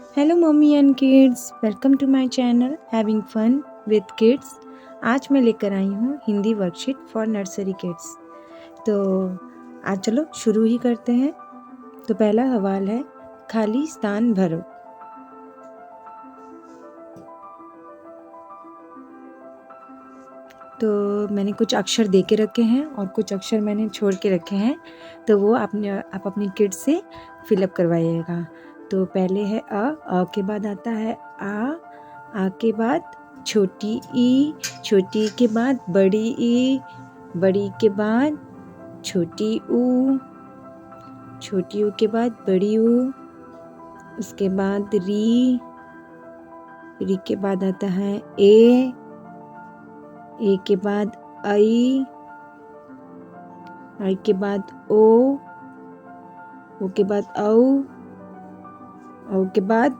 Hello mummy and kids, welcome to my channel having fun with kids. आज मैं लेकर आई हूँ Hindi worksheet for nursery kids. तो आज चलो शुरू ही करते हैं। तो पहला सवाल है, खाली स्थान भरो। तो मैंने कुछ अक्षर दे के रखे हैं और कुछ अक्षर मैंने छोड़ के रखे हैं, तो वो आप अपनी किड्स से फिलअप करवाइएगा। तो पहले है अ के बाद आता है आ के बाद छोटी ई, छोटी के बाद बड़ी ई, बड़ी के बाद छोटी ऊ, छोटी ऊ के बाद बड़ी ऊ, उसके बाद री, री के बाद आता है ए के बाद आई, आई के बाद ओ के बाद औ के बाद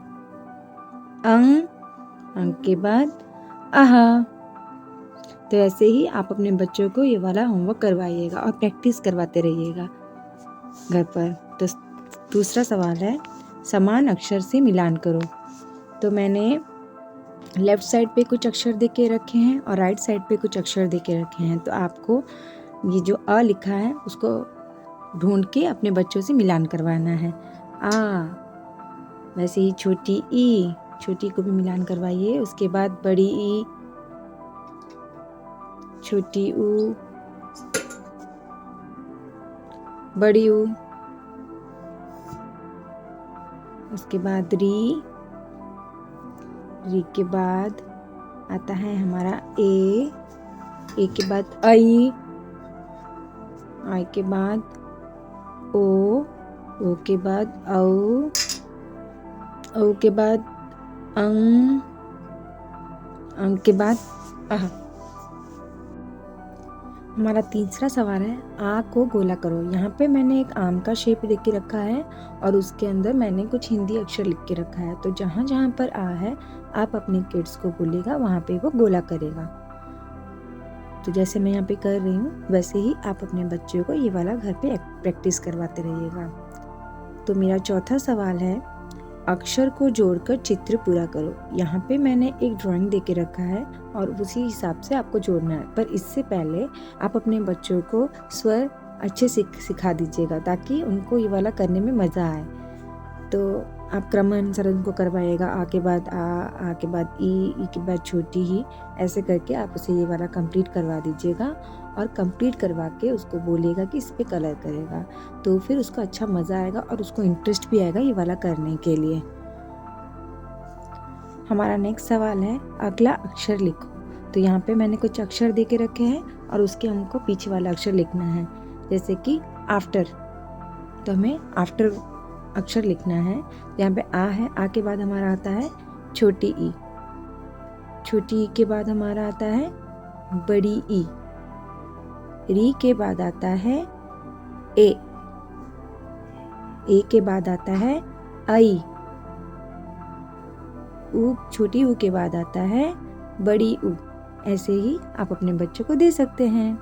अंग के बाद अह। तो ऐसे ही आप अपने बच्चों को ये वाला होमवर्क करवाइएगा और प्रैक्टिस करवाते रहिएगा घर पर। तो दूसरा सवाल है, समान अक्षर से मिलान करो। तो मैंने लेफ्ट साइड पे कुछ अक्षर दे के रखे हैं और राइट साइड पे कुछ अक्षर दे के रखे हैं। तो आपको ये जो अ लिखा है उसको ढूंढ के अपने बच्चों से मिलान करवाना है। वैसे ही छोटी ई, छोटी को भी मिलान करवाइए। उसके बाद बड़ी ई, छोटी ऊ, बड़ी ऊ, उसके बाद री, री के बाद आता है हमारा ए के बाद आई, आई के बाद ओ के बाद औ के बाद अंग के बाद अह। हमारा तीसरा सवाल है, आ को गोला करो। यहाँ पे मैंने एक आम का शेप दे के रखा है और उसके अंदर मैंने कुछ हिंदी अक्षर लिख के रखा है। तो जहाँ जहाँ पर आ है आप अपने किड्स को बोलेगा, वहाँ पे वो गोला करेगा। तो जैसे मैं यहाँ पे कर रही हूँ वैसे ही आप अपने बच्चों को ये वाला घर पे प्रैक्टिस करवाते रहिएगा। तो मेरा चौथा सवाल है, अक्षर को जोड़कर चित्र पूरा करो। यहाँ पे मैंने एक ड्राइंग दे के रखा है और उसी हिसाब से आपको जोड़ना है। पर इससे पहले आप अपने बच्चों को स्वर अच्छे से सिखा दीजिएगा ताकि उनको ये वाला करने में मज़ा आए। तो आप क्रमानुसार उनको करवाइएगा। आ के बाद आ के बाद ई के बाद छोटी ही, ऐसे करके आप उसे ये वाला कंप्लीट करवा दीजिएगा और कंप्लीट करवा के उसको बोलिएगा कि इस पे कलर करेगा। तो फिर उसको अच्छा मज़ा आएगा और उसको इंटरेस्ट भी आएगा ये वाला करने के लिए। हमारा नेक्स्ट सवाल है, अगला अक्षर लिखो। तो यहाँ पे मैंने कुछ अक्षर दे के रखे हैं और उसके हमको पीछे वाला अक्षर लिखना है। जैसे कि आफ्टर, तो हमें आफ्टर अक्षर लिखना है। यहाँ पे आ है, आ के बाद हमारा आता है छोटी ई, छोटी ई के बाद हमारा आता है बड़ी ई, री के बाद आता है ए के बाद आता है आई, ऊ, छोटी ऊ के बाद आता है बड़ी ऊ। ऐसे ही आप अपने बच्चों को दे सकते हैं।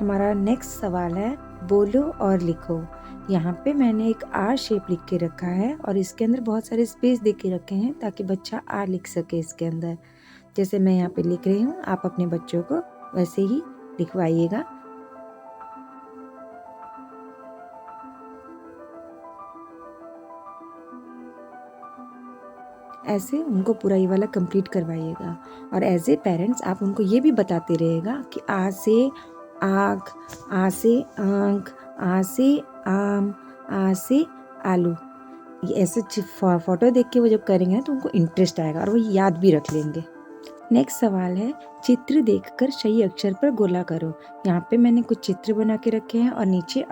हमारा नेक्स्ट सवाल है, बोलो और लिखो। यहाँ पे मैंने एक आ शेप लिख के रखा है और इसके अंदर बहुत सारे स्पेस दे के रखे हैं ताकि बच्चा आ लिख सके इसके अंदर। जैसे मैं यहाँ पे लिख रही हूँ, आप अपने बच्चों को वैसे ही लिखवाइएगा। ऐसे उनको पूरा ये वाला कंप्लीट करवाइएगा। और एज ए पेरेंट्स आप उनको ये भी बताते रहिएगा कि आ से आग, आ से आंख, आ से आम, आ से आलू। ये ऐसे फोटो देख के वो जब करेंगे तो उनको इंटरेस्ट आएगा और वो याद भी रख लेंगे। नेक्स्ट सवाल है, चित्र देखकर सही अक्षर पर गोला करो। यहाँ पे मैंने कुछ चित्र बना के रखे हैं और नीचे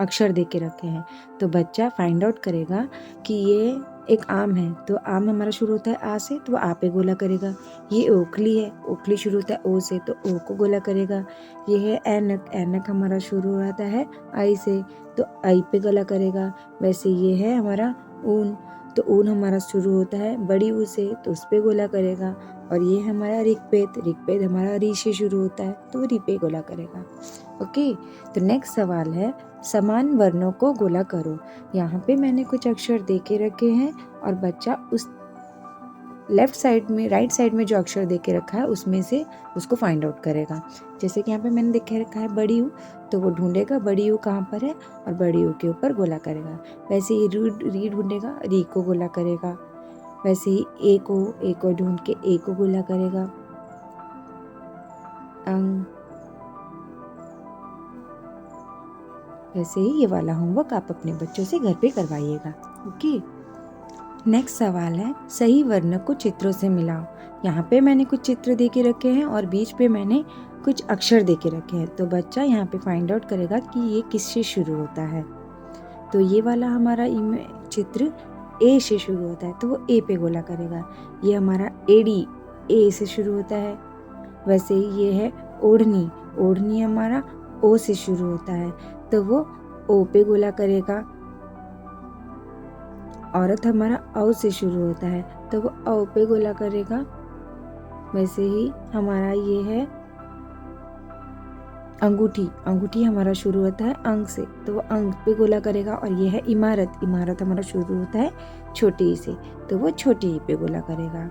अक्षर दे के रखे हैं। तो बच्चा फाइंड आउट करेगा कि ये एक आम है, तो आम हमारा शुरू होता है आ से, तो वो आ पे गोला करेगा। ये ओखली है, ओखली शुरू होता है ओ से, तो ओ को गोला करेगा। ये है ऐनक, ऐनक हमारा शुरू होता है आई से, तो आई पे गोला करेगा। वैसे ये है हमारा ऊन, तो ऊन हमारा शुरू होता है बड़ी ऊ से, तो उस पे गोला करेगा। और ये हमारा ऋग्वेद, ऋग्वेद हमारा री से शुरू होता है, तो वो री पे गोला करेगा। ओके, तो नेक्स्ट सवाल है, समान वर्णों को गोला करो। यहाँ पे मैंने कुछ अक्षर दे के रखे हैं और बच्चा उस लेफ्ट साइड में, राइट साइड में जो अक्षर दे के रखा है उसमें से उसको फाइंड आउट करेगा। जैसे कि यहाँ पे मैंने देख रखा है बड़ी यू, तो वो ढूंढेगा बड़ी यू कहाँ पर है और बड़ी यू के ऊपर गोला करेगा। वैसे ही री ढूंढेगा, री को गोला करेगा। वैसे ही ए को ढूंढ के ए को गोला करेगा। अंग। वैसे ही ये वाला होमवर्क आप अपने बच्चों से घर पे करवाइएगा। ओके। नेक्स्ट सवाल है, सही वर्ण को चित्रों से मिलाओ। यहाँ पे मैंने कुछ चित्र दे के रखे हैं और बीच पे मैंने कुछ अक्षर दे के रखे हैं। तो बच्चा यहाँ पे फाइंड आउट करेगा कि ये किससे शुरू होता है। तो ये वाला हमारा चित्र ए से शुरू होता है, तो वो ए पे गोला करेगा। ये हमारा एडी ए से शुरू होता है। वैसे ही ये है ओढ़नी, ओढ़नी हमारा ओ से शुरू होता है, तो वो ओ पे गोला करेगा। औरत हमारा औ से शुरू होता है, तो वो औ पे गोला करेगा। वैसे ही हमारा ये है अंगूठी, अंगूठी हमारा शुरू होता है अंग से, तो वो अंग पे गोला करेगा। और ये है इमारत, इमारत हमारा शुरू होता है छोटी ई से, तो वो छोटी ई पे गोला करेगा।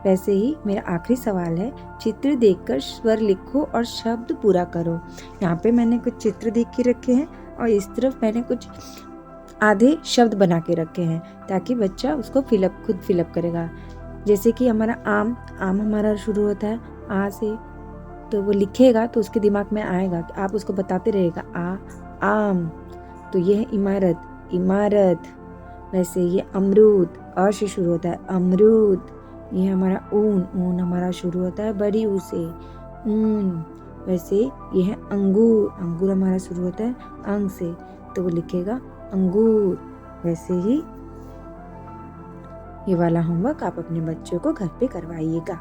वैसे ही मेरा आखिरी सवाल है, चित्र देखकर स्वर लिखो और शब्द पूरा करो। यहाँ पे मैंने कुछ चित्र देख के रखे हैं और इस तरफ मैंने कुछ आधे शब्द बना के रखे हैं, ताकि बच्चा उसको खुद फिलअप करेगा। जैसे कि हमारा आम, आम हमारा शुरू होता है आ से, तो वो लिखेगा तो उसके दिमाग में आएगा कि आप उसको बताते रहेगा आ आम। तो ये है इमारत, इमारत। वैसे ये अमरूद, अ से शुरू होता है अमरूद। ये हमारा ऊन, ऊन हमारा शुरू होता है बड़ी ऊ से ऊन। वैसे ये है अंगूर, अंगूर हमारा शुरू होता है अंग से, तो वो लिखेगा अंगूर। वैसे ही ये वाला होमवर्क आप अपने बच्चों को घर पे करवाइएगा।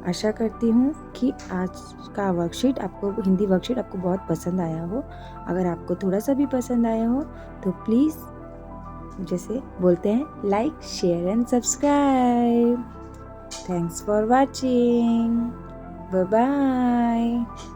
आशा करती हूँ कि आज का वर्कशीट आपको, हिंदी वर्कशीट आपको बहुत पसंद आया हो। अगर आपको थोड़ा सा भी पसंद आया हो तो प्लीज़, जैसे बोलते हैं, like share and subscribe. Thanks for watching. Bye bye.